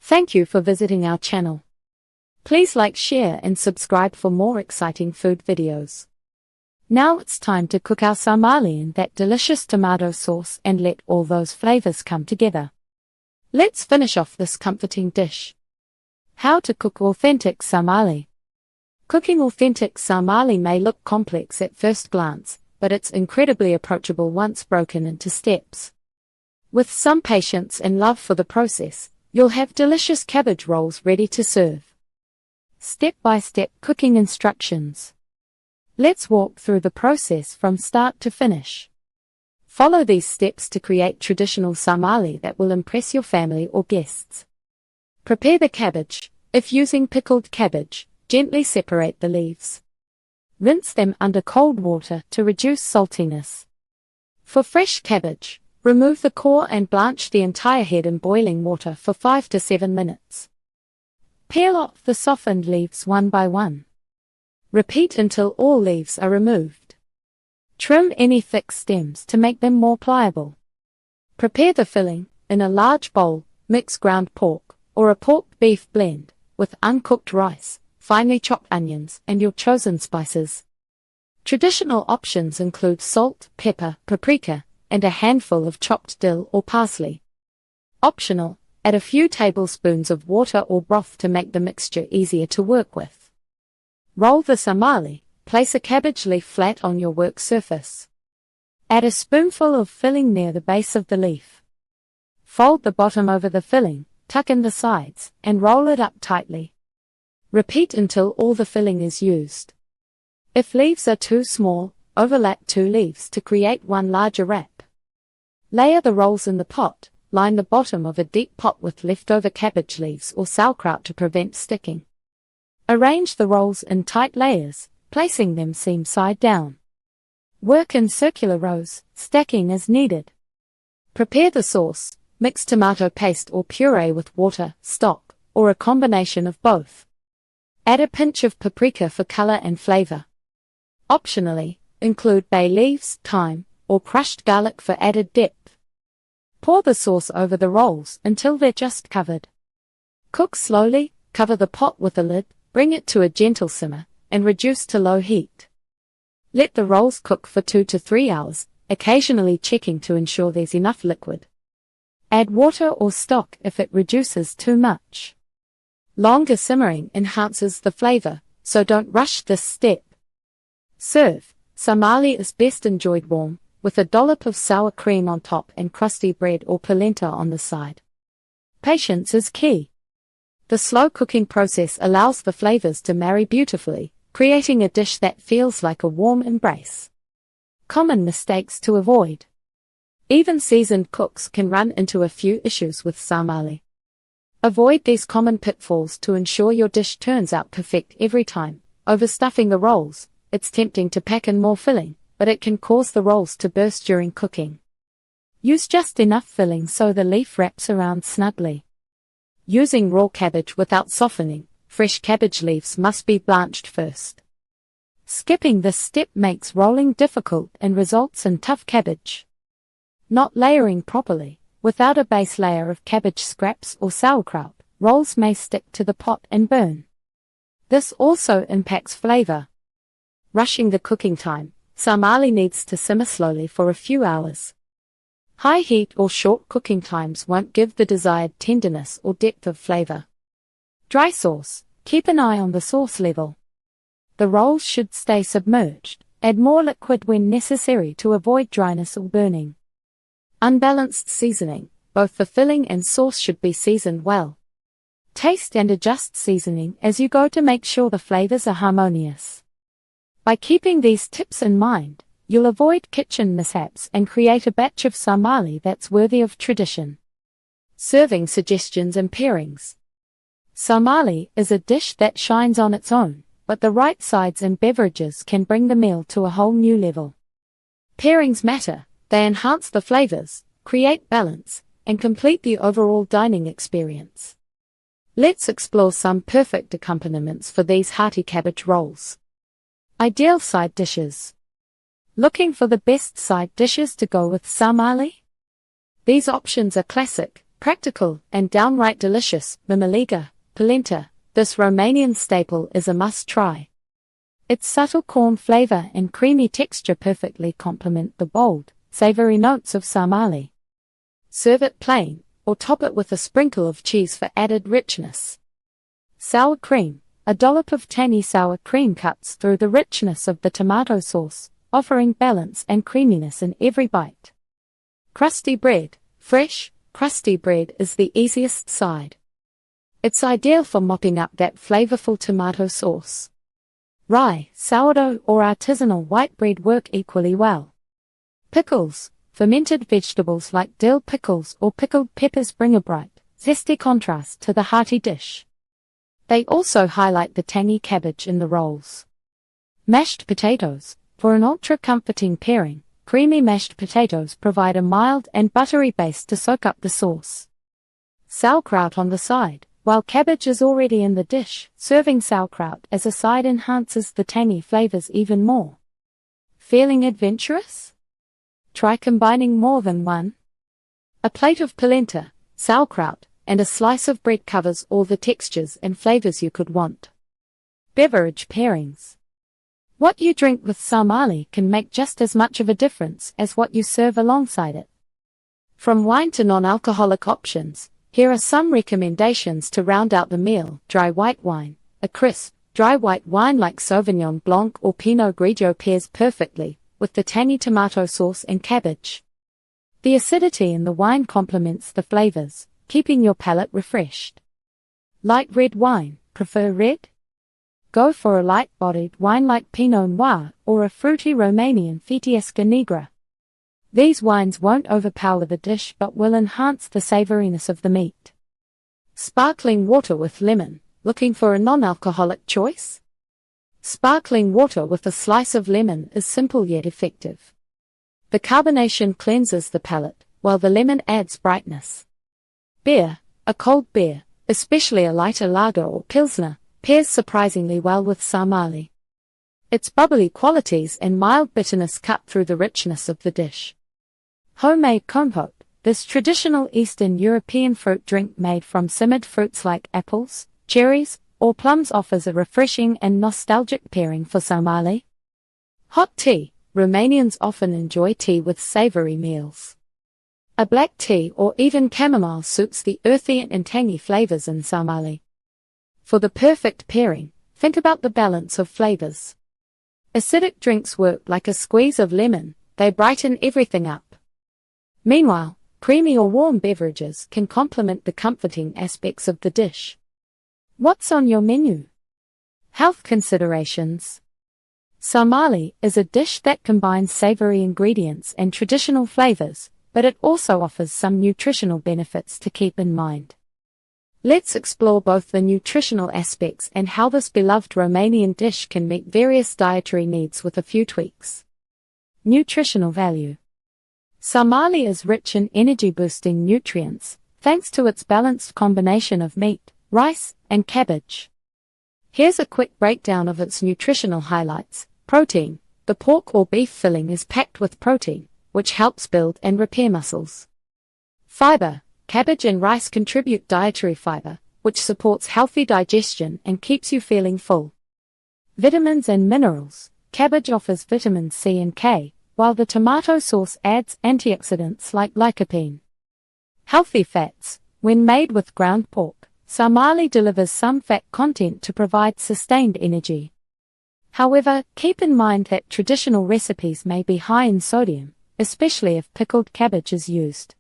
Thank you for visiting our channel. Please like, share and subscribe for more exciting food videos. Now it's time to cook our sarmale in that delicious tomato sauce and let all those flavors come together. Let's finish off this comforting dish. How to cook authentic sarmale. Cooking authentic sarmale may look complex at first glance, but it's incredibly approachable once broken into steps. With some patience and love for the process, you'll have delicious cabbage rolls ready to serve. Step-by-step cooking instructions. Let's walk through the process from start to finish. Follow these steps to create traditional sarmale that will impress your family or guests. Prepare the cabbage. If using pickled cabbage, gently separate the leaves. Rinse them under cold water to reduce saltiness. For fresh cabbage, remove the core and blanch the entire head in boiling water for 5 to 7 minutes. Peel off the softened leaves one by one. Repeat until all leaves are removed. Trim any thick stems to make them more pliable. Prepare the filling. In a large bowl, mix ground pork, or a pork-beef blend, with uncooked rice, finely chopped onions, and your chosen spices. Traditional options include salt, pepper, paprika, and a handful of chopped dill or parsley. Optional, add a few tablespoons of water or broth to make the mixture easier to work with. Roll the sarmale. Place a cabbage leaf flat on your work surface. Add a spoonful of filling near the base of the leaf. Fold the bottom over the filling, tuck in the sides, and roll it up tightly. Repeat until all the filling is used. If leaves are too small, overlap 2 leaves to create one larger wrap. Layer the rolls in the pot. Line the bottom of a deep pot with leftover cabbage leaves or sauerkraut to prevent sticking. Arrange the rolls in tight layers, placing them seam side down. Work in circular rows, stacking as needed. Prepare the sauce. Mix tomato paste or puree with water, stock, or a combination of both. Add a pinch of paprika for color and flavor. Optionally, include bay leaves, thyme, or crushed garlic for added depth. Pour the sauce over the rolls until they're just covered. Cook slowly. Cover the pot with a lid, bring it to a gentle simmer, and reduce to low heat. Let the rolls cook for 2 to 3 hours, occasionally checking to ensure there's enough liquid. Add water or stock if it reduces too much. Longer simmering enhances the flavor, so don't rush this step. Serve. Sarmale is best enjoyed warm, with a dollop of sour cream on top and crusty bread or polenta on the side. Patience is key. The slow cooking process allows the flavors to marry beautifully, creating a dish that feels like a warm embrace. Common mistakes to avoid. Even seasoned cooks can run into a few issues with sarmale. Avoid these common pitfalls to ensure your dish turns out perfect every time. Overstuffing the rolls. It's tempting to pack in more filling, but it can cause the rolls to burst during cooking. Use just enough filling so the leaf wraps around snugly. Using raw cabbage without softening. Fresh cabbage leaves must be blanched first. Skipping this step makes rolling difficult and results in tough cabbage. Not layering properly. Without a base layer of cabbage scraps or sauerkraut, rolls may stick to the pot and burn. This also impacts flavor. Rushing the cooking time. Sarmale needs to simmer slowly for a few hours. High heat or short cooking times won't give the desired tenderness or depth of flavor. Dry sauce. Keep an eye on the sauce level. The rolls should stay submerged. Add more liquid when necessary to avoid dryness or burning. Unbalanced seasoning. Both the filling and sauce should be seasoned well. Taste and adjust seasoning as you go to make sure the flavors are harmonious. By keeping these tips in mind, you'll avoid kitchen mishaps and create a batch of sarmale that's worthy of tradition. Serving suggestions and pairings. Sarmale is a dish that shines on its own, but the right sides and beverages can bring the meal to a whole new level. Pairings matter. They enhance the flavors, create balance, and complete the overall dining experience. Let's explore some perfect accompaniments for these hearty cabbage rolls. Ideal side dishes. Looking for the best side dishes to go with sarmale? These options are classic, Practical and downright delicious, mimeliga, polenta, this Romanian staple is a must-try. Its subtle corn flavor and creamy texture perfectly complement the bold, savory notes of sarmale. Serve it plain, or top it with a sprinkle of cheese for added richness. Sour cream. A dollop of tangy sour cream cuts through the richness of the tomato sauce, offering balance and creaminess in every bite. Crusty bread. Fresh, crusty bread is the easiest side. It's ideal for mopping up that flavorful tomato sauce. Rye, sourdough or artisanal white bread work equally well. Pickles. Fermented vegetables like dill pickles or pickled peppers bring a bright, zesty contrast to the hearty dish. They also highlight the tangy cabbage in the rolls. Mashed potatoes. For an ultra-comforting pairing, creamy mashed potatoes provide a mild and buttery base to soak up the sauce. Sauerkraut on the side. While cabbage is already in the dish, serving sauerkraut as a side enhances the tangy flavors even more. Feeling adventurous? Try combining more than one. A plate of polenta, sauerkraut, and a slice of bread covers all the textures and flavors you could want. Beverage pairings. What you drink with sarmale can make just as much of a difference as what you serve alongside it. From wine to non-alcoholic options, here are some recommendations to round out the meal. Dry white wine. A crisp, dry white wine like Sauvignon Blanc or Pinot Grigio pairs perfectly with the tangy tomato sauce and cabbage. The acidity in the wine complements the flavors, keeping your palate refreshed. Light red wine. Prefer red? Go for a light-bodied wine like Pinot Noir or a fruity Romanian Fittesca Negra. These wines won't overpower the dish but will enhance the savoriness of the meat. Sparkling water with lemon. Looking for a non-alcoholic choice? Sparkling water with a slice of lemon is simple yet effective. The carbonation cleanses the palate, while the lemon adds brightness. Beer. A cold beer, especially a lighter lager or pilsner, pairs surprisingly well with sarmale. Its bubbly qualities and mild bitterness cut through the richness of the dish. Homemade compote. This traditional Eastern European fruit drink made from simmered fruits like apples, cherries, or plums offers a refreshing and nostalgic pairing for sarmale. Hot tea. Romanians often enjoy tea with savory meals. A black tea or even chamomile suits the earthy and tangy flavors in sarmale. For the perfect pairing, think about the balance of flavors. Acidic drinks work like a squeeze of lemon, they brighten everything up. Meanwhile, creamy or warm beverages can complement the comforting aspects of the dish. What's on your menu? Health considerations. Sarmale is a dish that combines savory ingredients and traditional flavors, but it also offers some nutritional benefits to keep in mind. Let's explore both the nutritional aspects and how this beloved Romanian dish can meet various dietary needs with a few tweaks. Nutritional value. Sarmale is rich in energy-boosting nutrients, thanks to its balanced combination of meat, rice, and cabbage. Here's a quick breakdown of its nutritional highlights. Protein. The pork or beef filling is packed with protein, which helps build and repair muscles. Fiber. Cabbage and rice contribute dietary fiber, which supports healthy digestion and keeps you feeling full. Vitamins and minerals. Cabbage offers vitamins C and K, while the tomato sauce adds antioxidants like lycopene. Healthy fats. When made with ground pork, sarmale delivers some fat content to provide sustained energy. However, keep in mind that traditional recipes may be high in sodium, especially if pickled cabbage is used.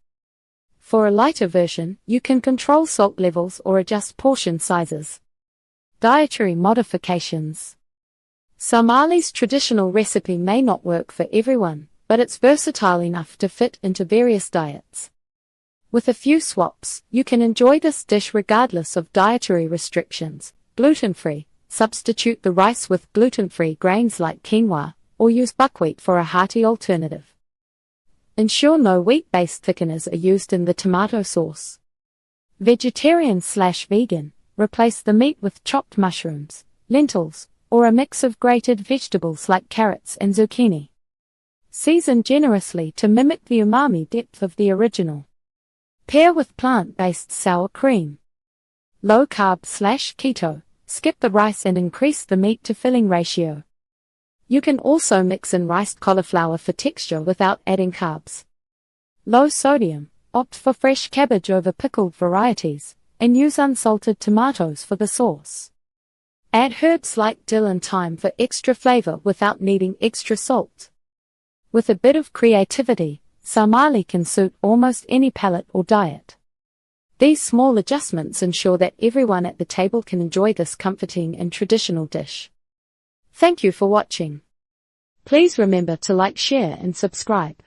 For a lighter version, you can control salt levels or adjust portion sizes. Dietary modifications. Sarmale's traditional recipe may not work for everyone, but it's versatile enough to fit into various diets. With a few swaps, you can enjoy this dish regardless of dietary restrictions. Gluten-free. Substitute the rice with gluten-free grains like quinoa, or use buckwheat for a hearty alternative. Ensure no wheat-based thickeners are used in the tomato sauce. Vegetarian/vegan. Replace the meat with chopped mushrooms, lentils, or a mix of grated vegetables like carrots and zucchini. Season generously to mimic the umami depth of the original. Pair with plant-based sour cream. Low carb/keto, skip the rice and increase the meat to filling ratio. You can also mix in riced cauliflower for texture without adding carbs. Low sodium, opt for fresh cabbage over pickled varieties, and use unsalted tomatoes for the sauce. Add herbs like dill and thyme for extra flavor without needing extra salt. With a bit of creativity, sarmale can suit almost any palate or diet. These small adjustments ensure that everyone at the table can enjoy this comforting and traditional dish. Thank you for watching. Please remember to like, share, and subscribe.